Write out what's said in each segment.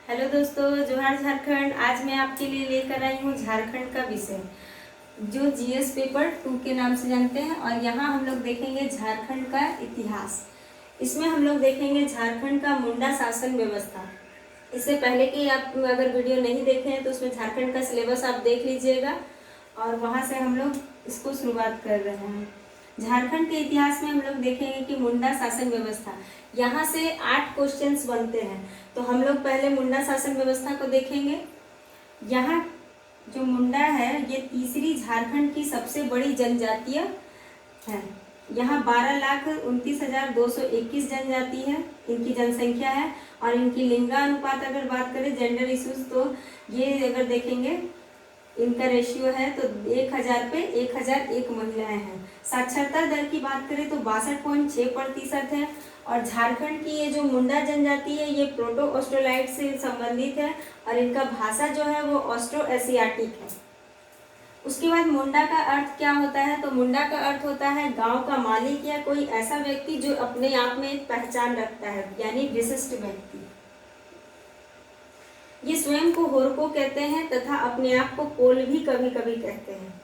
Hello दोस्तों, जोहार झारखंड। आज मैं आपके लिए लेकर आई हूँ झारखंड का विषय जो जीएस पेपर 2 के नाम से जानते हैं। और यहाँ हम लोग देखेंगे झारखंड का इतिहास। इसमें हम लोग देखेंगे झारखंड का मुंडा शासन व्यवस्था। इससे पहले कि आप अगर वीडियो नहीं देखे हैं तो उसमें झारखंड का सिलेबस आप देख लीजिएगा और वहाँ से हम लोग इसको शुरुआत कर रहे हैं। झारखंड के इतिहास में हम लोग देखेंगे कि मुंडा शासन व्यवस्था, यहाँ से 8 क्वेश्चंस बनते हैं। तो हम लोग पहले मुंडा शासन व्यवस्था को देखेंगे। यहाँ जो मुंडा है ये तीसरी झारखंड की सबसे बड़ी जनजातीय है। यहाँ 12,29,221 जनजाति है, इनकी जनसंख्या है। और इनकी लिंगानुपात अगर बात करें, जेंडर इश्यूज, तो ये अगर देखेंगे इनका रेशियो है तो 1000 पे 1001 महिलाएं हैं। साक्षरता दर की बात करें तो 62.6% है। और झारखंड की ये जो मुंडा जनजाति है ये प्रोटो ऑस्ट्रोलाइट से संबंधित है और इनका भाषा जो है वो ऑस्ट्रो एशियाटिक है। उसके बाद मुंडा का अर्थ क्या होता है, तो मुंडा का अर्थ होता है गांव का मालिक या कोई ऐसा व्यक्ति जो अपने आप में एक पहचान रखता है, यानी विशिष्ट व्यक्ति। ये स्वयं को होरको कहते हैं तथा अपने आप को कोल भी कभी कभी कहते हैं।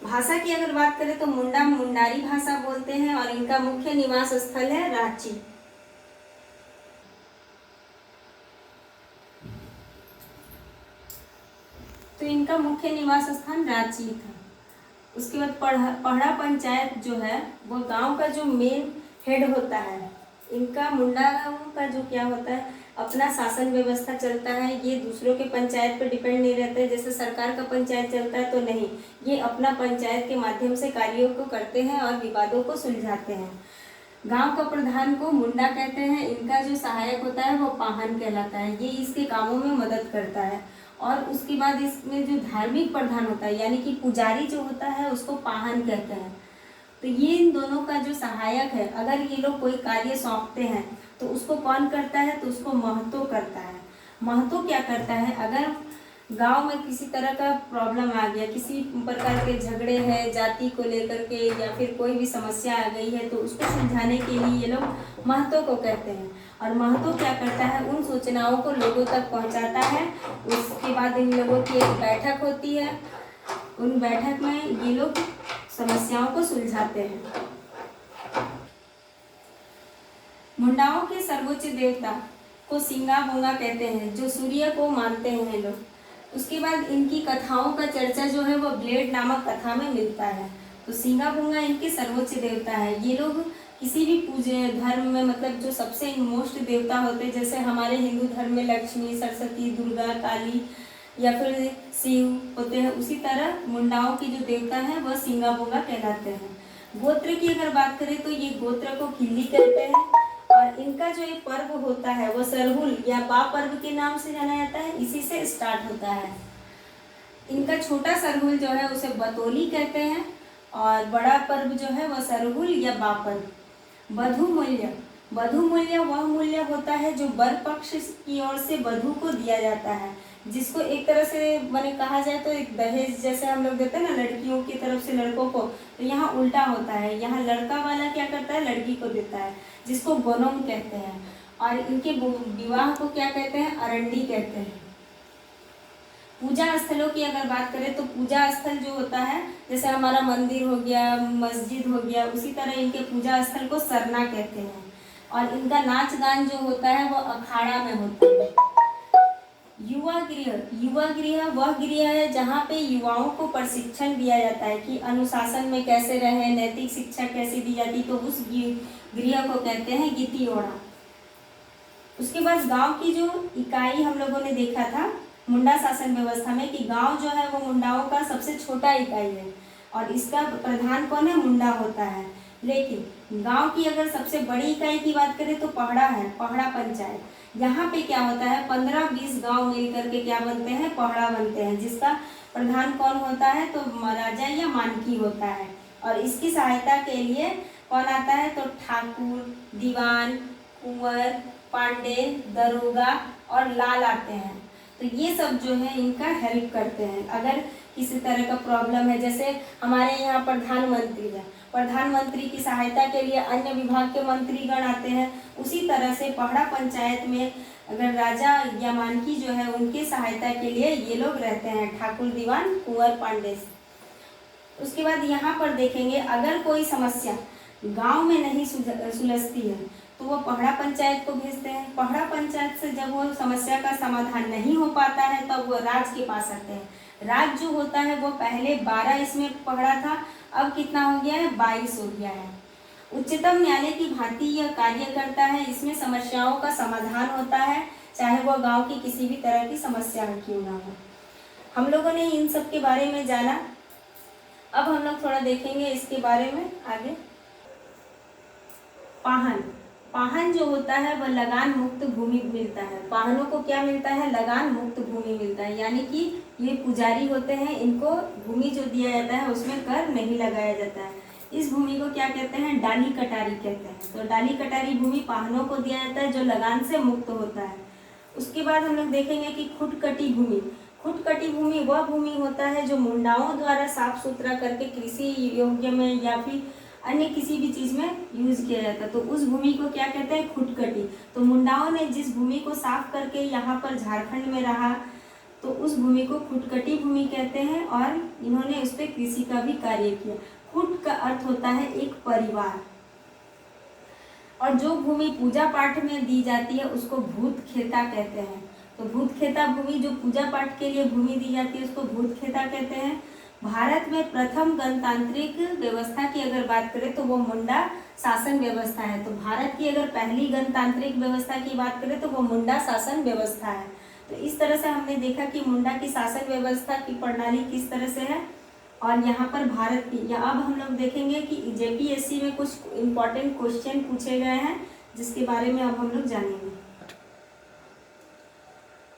भाषा की अगर बात करें तो मुंडा मुंडारी भाषा बोलते हैं और इनका मुख्य निवास स्थल है रांची। तो इनका मुख्य निवास स्थान रांची था। उसके बाद पढ़ा पंचायत जो है वो गांव का जो मेन हेड होता है। इनका मुंडा का जो क्या होता है, अपना शासन व्यवस्था चलता है। ये दूसरों के पंचायत पर डिपेंड नहीं रहता है, जैसे सरकार का पंचायत चलता है तो नहीं, ये अपना पंचायत के माध्यम से कार्यों को करते हैं और विवादों को सुलझाते हैं। गांव का प्रधान को मुंडा कहते हैं। इनका जो सहायक होता है वो पाहन कहलाता है, ये इसके कामों में मदद करता है। और उसके बाद इसमें जो धार्मिक प्रधान होता है यानी कि पुजारी जो होता है उसको पाहन कहते हैं। तो ये इन दोनों का जो सहायक है, अगर ये लोग कोई कार्य सौंपते हैं तो उसको कौन करता है, तो उसको महतो करता है। महतो क्या करता है, अगर गांव में किसी तरह का प्रॉब्लम आ गया, किसी प्रकार के झगड़े हैं जाति को लेकर के या फिर कोई भी समस्या आ गई है, तो उसको सुलझाने के लिए ये लोग महतो को कहते हैं। और महतो क्या करता है, उन सूचनाओं को लोगों तक पहुंचाता है। उसके बाद इन लोगों की एक बैठक होती है, उन बैठक में ये लोग समस्याओं को सुलझाते हैं। मुंडाओं के सर्वोच्च देवता को सिंगा बोंगा कहते हैं, जो सूर्य को मानते हैं लोग। उसके बाद इनकी कथाओं का चर्चा जो है वो ब्लेड नामक कथा में मिलता है। तो सिंगा बोंगा इनके सर्वोच्च देवता है। ये लोग किसी भी पूजे धर्म में, मतलब जो सबसे मोस्ट देवता होते हैं, जैसे हमारे हिंदू धर्म में लक्ष्मी, सरस्वती, दुर्गा, काली या फिर शिव होते हैं, उसी तरह मुंडाओं की जो देवता है वह सिंगा बोंगा कहलाते हैं। गोत्र की अगर बात करें तो ये गोत्र को खिल्ली कहते हैं। और इनका जो एक पर्व होता है वो सरहुल या बा पर्व के नाम से जाना जाता है, इसी से स्टार्ट होता है। इनका छोटा सरहुल जो है उसे बतौली कहते हैं और बड़ा पर्व जो है वह सरहुल या बा पर्व। वधु मूल्य, वधु मूल्य वह मूल्य होता है जो वर पक्ष की ओर से वधु को दिया जाता है, जिसको एक तरह से मैंने कहा जाए तो एक दहेज जैसे हम लोग देते हैं ना लड़कियों की तरफ से लड़कों को, तो यहाँ उल्टा होता है। यहाँ लड़का वाला क्या करता है, लड़की को देता है, जिसको गोनोम कहते हैं। और इनके विवाह को क्या कहते हैं, अरंडी कहते हैं। पूजा स्थलों की अगर बात करें तो पूजा स्थल जो होता है, जैसे हमारा मंदिर हो गया, मस्जिद हो गया, उसी तरह इनके पूजा स्थल को सरना कहते हैं। और इनका नाच गान जो होता है वो अखाड़ा में होता है। युवा गृह, युवा गृह वह गृह है जहाँ पे युवाओं को प्रशिक्षण दिया जाता है कि अनुशासन में कैसे रहें, नैतिक शिक्षा कैसे दी जाती, तो उस गृह को कहते हैं गितियोड़ा। उसके बाद गांव की जो इकाई हम लोगों ने देखा था मुंडा शासन व्यवस्था में कि गांव जो है वो मुंडाओं का सबसे छोटा इकाई है और इसका प्रधान कौन है, मुंडा होता है। लेकिन गांव की अगर सबसे बड़ी इकाई की बात करें तो पहड़ा है, पहड़ा पंचायत। यहाँ पे क्या होता है, 15-20 गांव मिल करके क्या बनते हैं, पहड़ा बनते हैं, जिसका प्रधान कौन होता है, तो राजा या मानकी होता है। और इसकी सहायता के लिए कौन आता है, तो ठाकुर, दीवान, कुंवर, पांडे, दरोगा और लाल आते हैं। तो ये सब जो है इनका हेल्प करते हैं। अगर किसी तरह का प्रॉब्लम है, जैसे हमारे यहाँ प्रधानमंत्री है, प्रधानमंत्री की सहायता के लिए अन्य विभाग के मंत्रीगण आते हैं। उसी तरह से पहड़ा पंचायत में अगर राजा या मानकी जो है उनकी सहायता के लिए ये लोग रहते हैं, ठाकुर दीवान कुंवर पांडे। उसके बाद यहाँ पर देखेंगे अगर कोई समस्या गांव में नहीं सुलझती है तो वो पहड़ा पंचायत को भेजते हैं। पहड़ा पंचायत से जब वो समस्या का समाधान नहीं हो पाता है तब वो राज के पास आते हैं। राज जो होता है वो पहले 12 इसमें पहड़ा था, अब कितना हो गया है, 22 हो गया है। उच्चतम न्यायालय की भांति यह कार्य करता है। इसमें समस्याओं का समाधान होता है, चाहे वो गांव की किसी भी तरह की समस्या क्यों ना हो। हम लोगों ने इन सब के बारे में जाना। अब हम लोग थोड़ा देखेंगे इसके बारे में आगे। पाहन, पाहन जो होता है वह लगान मुक्त भूमि मिलता है। पाहनों को क्या मिलता है, लगान मुक्त भूमि मिलता है, यानी कि ये पुजारी होते हैं, इनको भूमि जो दिया जाता है उसमें कर नहीं लगाया जाता है। इस भूमि को क्या कहते हैं, डाली कटारी कहते हैं। तो डाली कटारी भूमि पाहनों को दिया जाता है जो लगान से मुक्त होता है। उसके बाद हम लोग देखेंगे कि खुटकटी भूमि। खुटकटी भूमि वह भूमि होता है जो मुंडाओं द्वारा साफ सुथरा करके कृषि योग्य में या फिर अन्य किसी भी चीज में यूज किया जाता है, तो उस भूमि को क्या कहते हैं, खुटकटी। तो मुंडाओं ने जिस भूमि को साफ करके यहाँ पर झारखंड में रहा तो उस भूमि को खुटकटी भूमि कहते हैं और इन्होंने उस पर कृषि का भी कार्य किया। खुट का अर्थ होता है एक परिवार, और जो भूमि पूजा पाठ में दी जाती है उसको भूत खेता कहते हैं। तो भूत खेता भूमि जो पूजा पाठ के लिए भूमि दी जाती है उसको भूत खेता कहते हैं। भारत में प्रथम गणतांत्रिक व्यवस्था की अगर बात करें तो वो मुंडा शासन व्यवस्था है। तो भारत की अगर पहली गणतांत्रिक व्यवस्था की बात करें तो वो मुंडा शासन व्यवस्था है। तो इस तरह से हमने देखा कि मुंडा की शासन व्यवस्था की प्रणाली किस तरह से है, और यहाँ पर भारत की। या अब हम लोग देखेंगे कि जेपीएससी में कुछ इम्पोर्टेंट क्वेश्चन पूछे गए हैं जिसके बारे में अब हम लोग जानेंगे।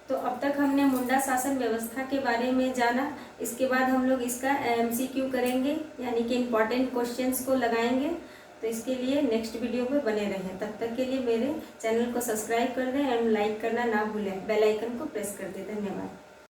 तो अब तक हमने मुंडा शासन व्यवस्था के बारे में जाना। इसके बाद हम लोग इसका एमसीक्यू करेंगे, यानी कि इम्पॉर्टेंट क्वेश्चंस को लगाएंगे। तो इसके लिए नेक्स्ट वीडियो में बने रहें। तब तक के लिए मेरे चैनल को सब्सक्राइब कर दें एंड लाइक करना ना भूलें। बेल आइकन को प्रेस कर दें। धन्यवाद।